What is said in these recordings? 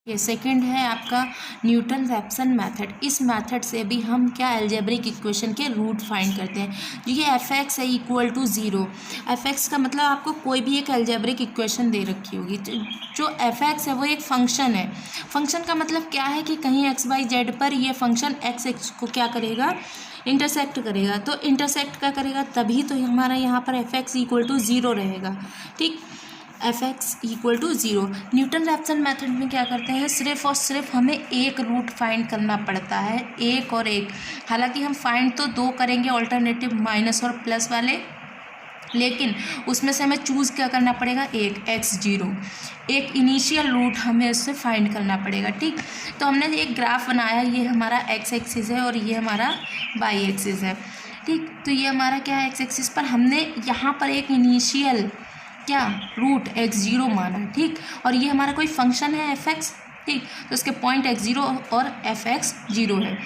ये सेकंड है आपका न्यूटन रैप्सन मेथड। इस मेथड से भी हम क्या अलजेब्रिक इक्वेशन के रूट फाइंड करते हैं। ये एफ एक्स है equal to zero. F X का मतलब आपको कोई भी एक अलजेब्रिक इक्वेशन दे रखी होगी। जो एफ एक्स है वो एक फंक्शन है। फंक्शन का मतलब क्या है कि कहीं एक्स वाई जेड पर ये फंक्शन एक्स को क्या करेगा, इंटरसेक्ट करेगा। तो इंटरसेक्ट क्या करेगा, तभी तो हमारा यहाँ पर F X equal to zero रहेगा। ठीक, F X equal to zero. Newton Raphson method में क्या करते हैं, सिर्फ और सिर्फ हमें एक रूट फाइंड करना पड़ता है, एक और एक। हालांकि हम फाइंड तो दो करेंगे ऑल्टरनेटिव माइनस और प्लस वाले, लेकिन उसमें से हमें चूज़ क्या करना पड़ेगा, एक एक्स जीरो, एक इनिशियल रूट हमें उससे फाइंड करना पड़ेगा। ठीक, तो हमने एक ग्राफ बनाया, ये हमारा एक्स एक्सिस है और ये हमारा वाई एक्सिस है। ठीक, तो ये हमारा क्या है, एक्स एक्सिस पर हमने यहाँ पर एक इनिशियल क्या रूट एक्स जीरो माना। ठीक, और ये हमारा कोई फंक्शन है एफ एक्स। ठीक, तो इसके पॉइंट एक्स जीरो और एफ एक्स जीरो है।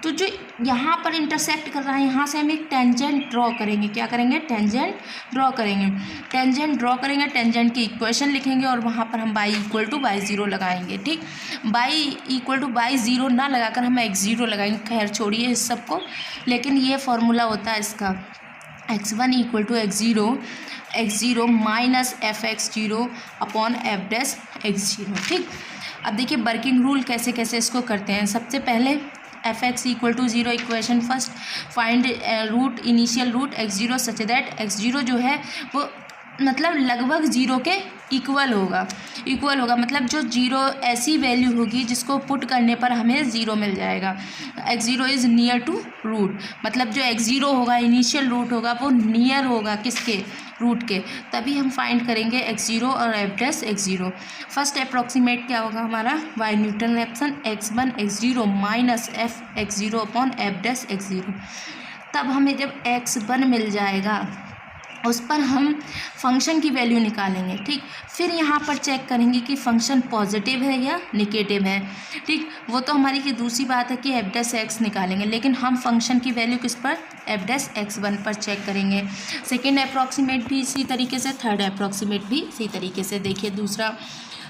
तो जो यहाँ पर इंटरसेक्ट कर रहा है, यहाँ से हम एक टेंजेंट ड्रॉ करेंगे। क्या करेंगे, टेंजेंट ड्रॉ करेंगे। टेंजेंट ड्रॉ करेंगे, टेंजेंट की इक्वेशन लिखेंगे और वहाँ पर हम by equal two by zero लगाएंगे। ठीक, by equal two by zero ना लगाकर हम एक्स ज़ीरो लगाएंगे। खैर छोड़िए इस सबको, लेकिन ये फॉर्मूला होता है इसका, X one equal to X zero minus F X zero upon F dash X zero. ठीक, अब देखिए वर्किंग रूल कैसे कैसे इसको करते हैं। सबसे पहले F X equal to zero equation first, find root initial root X zero such that X zero जो है वो मतलब लगभग ज़ीरो के इक्वल होगा। मतलब जो जीरो ऐसी वैल्यू होगी जिसको पुट करने पर हमें ज़ीरो मिल जाएगा। X zero is near to root, मतलब जो एक्स ज़ीरो होगा इनिशियल रूट होगा वो नियर होगा किसके, रूट के, तभी हम फाइंड करेंगे एक्स ज़ीरो और F dash X zero. First approximate क्या होगा हमारा, by Newton Raphson X one X zero minus F X zero upon F dash X zero. तब हमें जब एक्स वन मिल जाएगा उस पर हम फंक्शन की वैल्यू निकालेंगे। ठीक, फिर यहाँ पर चेक करेंगे कि फंक्शन पॉजिटिव है या निगेटिव है। ठीक, वो तो हमारी की दूसरी बात है कि एफ डैश एक्स निकालेंगे, लेकिन हम फंक्शन की वैल्यू किस पर, एफ डैश एक्स वन पर चेक करेंगे। सेकेंड अप्रॉक्सीमेट भी इसी तरीके से, थर्ड अप्रॉक्सीमेट भी इसी तरीके से। देखिए दूसरा,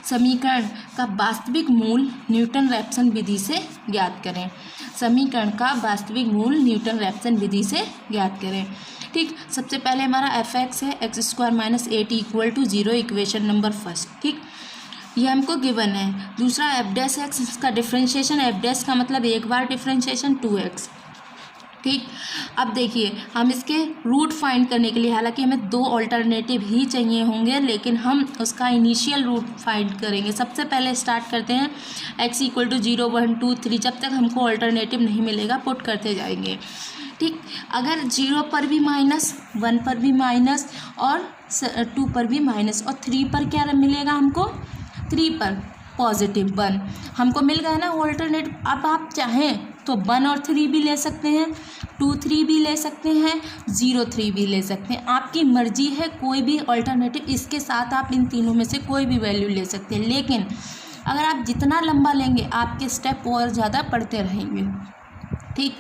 समीकरण का वास्तविक मूल न्यूटन रैप्सन विधि से ज्ञात करें। समीकरण का वास्तविक मूल न्यूटन रैप्सन विधि से ज्ञात करें। ठीक, सबसे पहले हमारा एफ एक्स है X square minus eight equal to zero, equation number first. ठीक, ये हमको गिवन है। दूसरा एफ डैश एक्स, इसका डिफ्रेंशिएशन, एफ डैश का मतलब एक बार डिफ्रेंशिएशन 2x। ठीक, अब देखिए हम इसके रूट फाइंड करने के लिए, हालांकि हमें दो ऑल्टरनेटिव ही चाहिए होंगे, लेकिन हम उसका इनिशियल रूट फाइंड करेंगे। सबसे पहले स्टार्ट करते हैं x इक्वल टू 0 1 2 3, जब तक हमको ऑल्टरनेटिव नहीं मिलेगा पुट करते जाएंगे। ठीक, अगर 0 पर भी माइनस, 1 पर भी माइनस और 2 पर भी माइनस, और 3 पर क्या मिलेगा हमको, 3 पर पॉजिटिव 1 हमको मिल गया ना ऑल्टरनेटिव। अब आप चाहें तो 1 और 3 भी ले सकते हैं, 2 3 भी ले सकते हैं, 0 3 भी ले सकते हैं, आपकी मर्जी है। कोई भी ऑल्टरनेटिव, इसके साथ आप इन तीनों में से कोई भी वैल्यू ले सकते हैं। लेकिन अगर आप जितना लंबा लेंगे आपके स्टेप और ज़्यादा पढ़ते रहेंगे। ठीक,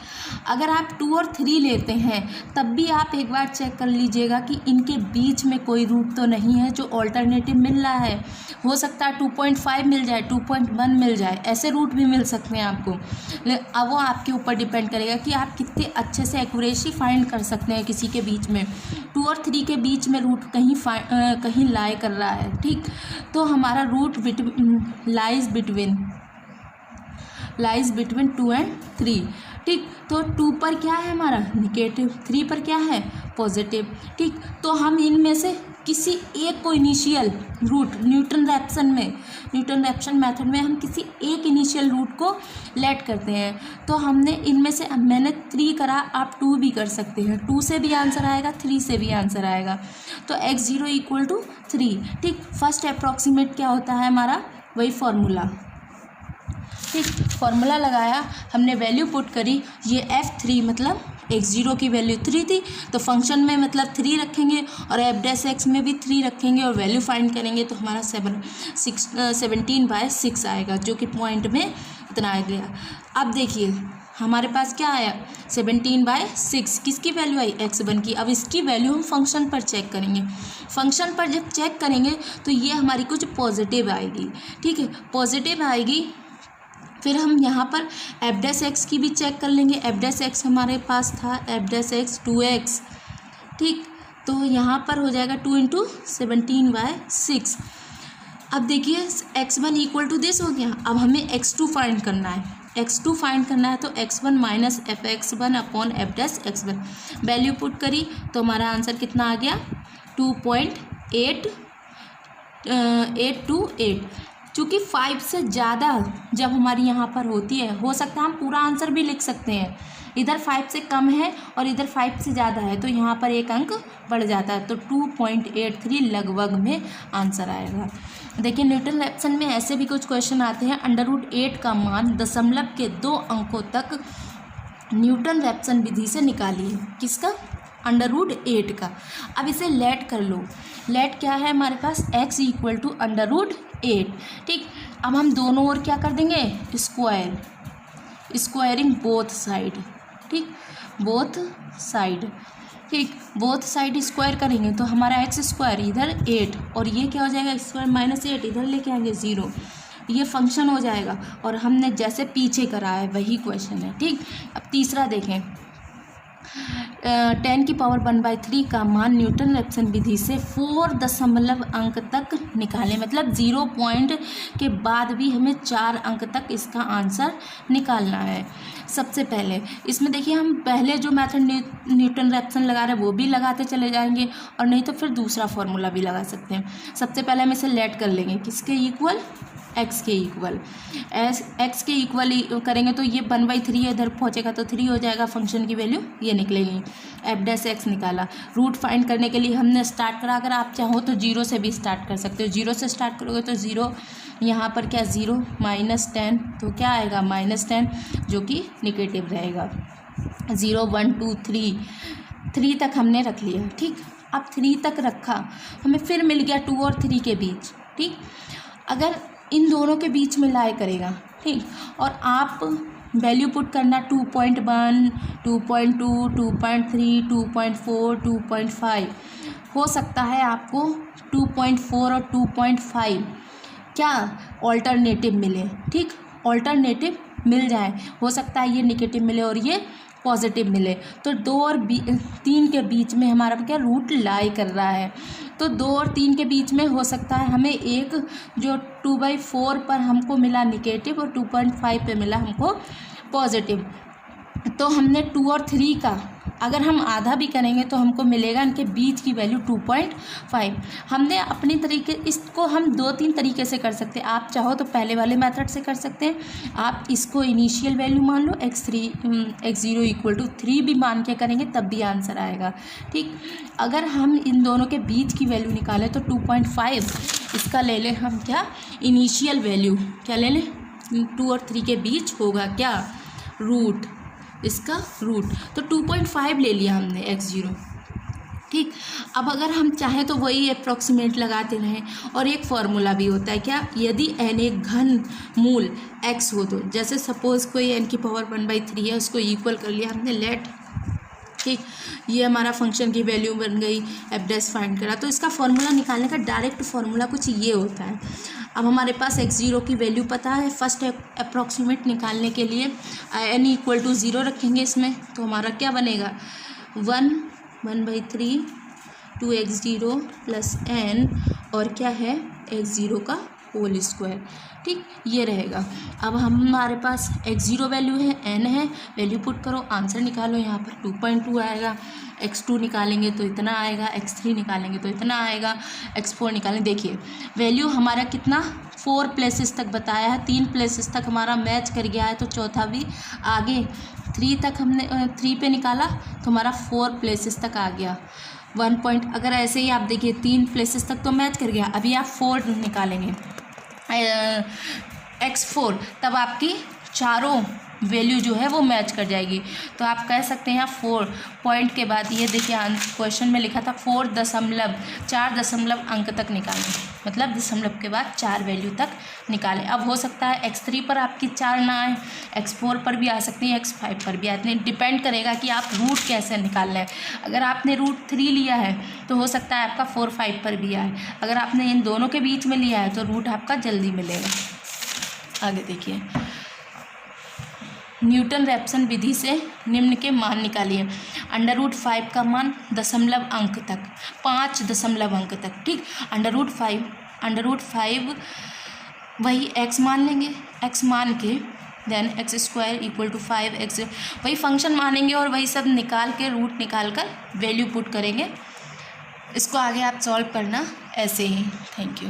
अगर आप 2 और 3 लेते हैं तब भी आप एक बार चेक कर लीजिएगा कि इनके बीच में कोई रूट तो नहीं है जो ऑल्टरनेटिव मिल रहा है। हो सकता है 2.5 मिल जाए, 2.1 मिल जाए, ऐसे रूट भी मिल सकते हैं आपको। अब वो आपके ऊपर डिपेंड करेगा कि आप कितने अच्छे से एक्यूरेसी फाइंड कर सकते हैं किसी के बीच में। 2 और 3 के बीच में रूट कहीं लाई कर रहा है। ठीक, तो हमारा रूट लाइज बिटवीन 2 एंड 3। ठीक, तो 2 पर क्या है हमारा निगेटिव, 3 पर क्या है पॉजिटिव। ठीक, तो हम इनमें से किसी एक को initial root Newton Raphson method में हम किसी एक इनिशियल रूट को लेट करते हैं। तो हमने इनमें से, मैंने 3 करा, आप 2 भी कर सकते हैं। 2 से भी आंसर आएगा, 3 से भी आंसर आएगा। तो एक्स ज़ीरो इक्वल टू 3। ठीक, फर्स्ट अप्रॉक्सीमेट क्या होता है हमारा, वही फॉर्मूला। ठीक, फॉर्मूला लगाया, हमने वैल्यू पुट करी, ये F3 मतलब एक्स ज़ीरो की वैल्यू 3 थी, तो फंक्शन में मतलब 3 रखेंगे और एफ डैश एक्स में भी 3 रखेंगे और वैल्यू फाइंड करेंगे तो हमारा 17/6 आएगा, जो कि पॉइंट में इतना आ गया। अब देखिए हमारे पास क्या आया 17/6, किसकी वैल्यू आई x1 की। अब इसकी वैल्यू हम फंक्शन पर चेक करेंगे। फंक्शन पर जब चेक करेंगे तो ये हमारी कुछ पॉजिटिव आएगी, ठीक है, पॉजिटिव आएगी। फिर हम यहाँ पर f' की भी चेक कर लेंगे। f' हमारे पास था f' 2x, ठीक, तो यहाँ पर हो जाएगा 2 × 17/6। अब देखिए x1 इक्वल टू दिस हो गया। अब हमें x2 फाइंड करना है। x2 फाइंड करना है तो x1 minus fx1 upon f'(x1) value put करी तो हमारा आंसर कितना आ गया 2.828। चूँकि 5 से ज़्यादा जब हमारी यहाँ पर होती है, हो सकता है हम पूरा आंसर भी लिख सकते हैं। इधर 5 से कम है और इधर 5 से ज़्यादा है तो यहाँ पर एक अंक बढ़ जाता है, तो 2.83 लगभग में आंसर आएगा। देखिए न्यूटन रैप्सन में ऐसे भी कुछ क्वेश्चन आते हैं। √8 का मान दशमलव के 2 अंकों तक न्यूटन रैप्सन विधि से निकालिए। किसका? √8 का। अब इसे लेट कर लो। लेट क्या है हमारे पास x इक्वल टू √8, ठीक। अब हम दोनों ओर क्या कर देंगे स्क्वायरिंग बोथ साइड, ठीक, बोथ साइड, ठीक, बोथ साइड स्क्वायर करेंगे तो हमारा x² इधर 8 और ये क्या हो जाएगा (8) इधर लेके आएंगे 0, ये फंक्शन हो जाएगा। और हमने जैसे पीछे करा है वही क्वेश्चन है, ठीक। अब तीसरा देखें 10⁻⁴ का मान न्यूटन रैप्सन विधि से 4 दशमलव अंक तक निकालें, मतलब 0 पॉइंट के बाद भी हमें 4 अंक तक इसका आंसर निकालना है। सबसे पहले इसमें देखिए हम पहले जो मेथड न्यूटन रैप्सन लगा रहे हैं वो भी लगाते चले जाएंगे और नहीं तो फिर दूसरा फॉर्मूला भी लगा सकते हैं। सबसे पहले हम इसे लेट कर लेंगे किसके इक्वल, x के इक्वल। x के इक्वल करेंगे तो ये 1/3 इधर पहुँचेगा तो 3 हो जाएगा, फंक्शन की वैल्यू ये निकलेगी। f' निकाला। रूट फाइंड करने के लिए हमने स्टार्ट करा, अगर आप चाहो तो 0 से भी स्टार्ट कर सकते हो। 0 से स्टार्ट करोगे तो 0 यहाँ पर क्या 0 -10 तो क्या आएगा -10 जो कि निगेटिव रहेगा। 0 1 2 3 तक हमने रख लिया, ठीक। अब 3 तक रखा, हमें फिर मिल गया 2 और 3 के बीच, ठीक। अगर इन दोनों के बीच में लाई करेगा, ठीक, और आप वैल्यू पुट करना 2.1 2.2 2.3 2.4 2.5 हो सकता है आपको 2.4 और 2.5 क्या ऑल्टरनेटिव मिले, ठीक, ऑल्टरनेटिव मिल जाए। हो सकता है ये नेगेटिव मिले और ये पॉजिटिव मिले, तो 2 और 3 के बीच में हमारा क्या रूट लाई कर रहा है। तो 2 और 3 के बीच में हो सकता है हमें एक जो 2/4 पर हमको मिला निगेटिव और 2.5 पे मिला हमको पॉजिटिव। तो हमने 2 और 3 का अगर हम आधा भी करेंगे तो हमको मिलेगा इनके बीच की वैल्यू 2.5। हमने अपनी तरीके इसको हम 2-3 तरीके से कर सकते हैं। आप चाहो तो पहले वाले मेथड से कर सकते हैं। आप इसको इनिशियल वैल्यू मान लो x0 इक्वल टू 3 भी मान के करेंगे तब भी आंसर आएगा, ठीक। अगर हम इन दोनों के बीच की वैल्यू निकालें तो 2.5 इसका ले लें हम क्या इनिशियल वैल्यू, क्या ले लें 2 और 3 के बीच होगा क्या रूट, इसका रूट, तो 2.5 ले लिया हमने x0, ठीक। अब अगर हम चाहें तो वही अप्रॉक्सीमेट लगाते रहें। और एक फार्मूला भी होता है क्या, यदि n एक घन मूल x हो तो, जैसे सपोज़ कोई n की पावर 1/3 है, उसको इक्वल कर लिया हमने लेट, ठीक, ये हमारा फंक्शन की वैल्यू बन गई, f' फाइंड करा। तो इसका फार्मूला निकालने का डायरेक्ट फार्मूला कुछ ये होता है। अब हमारे पास x0 की वैल्यू पता है, फर्स्ट अप्रॉक्सीमेट निकालने के लिए n इक्वल टू 0 रखेंगे इसमें, तो हमारा क्या बनेगा 1/3 2x0 प्लस n और क्या है x0 का होल स्क्वायर, ठीक, ये रहेगा। अब हमारे पास x0 वैल्यू है, n है, वैल्यू पुट करो, आंसर निकालो। यहाँ पर 2.2 आएगा, x2 निकालेंगे तो इतना आएगा, x3 निकालेंगे तो इतना आएगा, x4 निकालेंगे। देखिए वैल्यू हमारा कितना 4 प्लेसेस तक बताया है, 3 प्लेसेस तक हमारा मैच कर गया है, तो चौथा भी आगे 3 तक हमने 3 पे निकाला तो हमारा 4 प्लेसेस तक आ गया 1 पॉइंट। अगर ऐसे ही आप देखिए 3 प्लेसेस तक तो मैच कर गया, अभी आप 4 निकालेंगे x4 तब आपकी चारों वैल्यू जो है वो मैच कर जाएगी। तो आप कह सकते हैं 4 पॉइंट के बाद ये देखिए क्वेश्चन में लिखा था 4 दशमलव अंक तक निकालें। मतलब दशमलव के बाद 4 वैल्यू तक निकालें। अब हो सकता है x3 पर आपकी 4 ना आए, x4 पर भी आ सकती है, x5 पर भी आते हैं, डिपेंड करेगा कि आप रूट कैसे निकाल रहे हैं। अगर आपने रूट 3 लिया है तो हो सकता है आपका 4, 5 पर भी आए। अगर आपने इन दोनों के बीच में लिया है तो रूट आपका जल्दी मिलेगा। आगे देखिए, न्यूटन रैप्सन विधि से निम्न के मान निकालिए। √5 का मान दशमलव अंक तक, 5 दशमलव अंक तक, ठीक। √5 वही x मान लेंगे, x मान के देन x² = 5x, वही फंक्शन मानेंगे और वही सब निकाल के रूट निकाल कर वैल्यू पुट करेंगे। इसको आगे आप सॉल्व करना ऐसे ही। Thank you.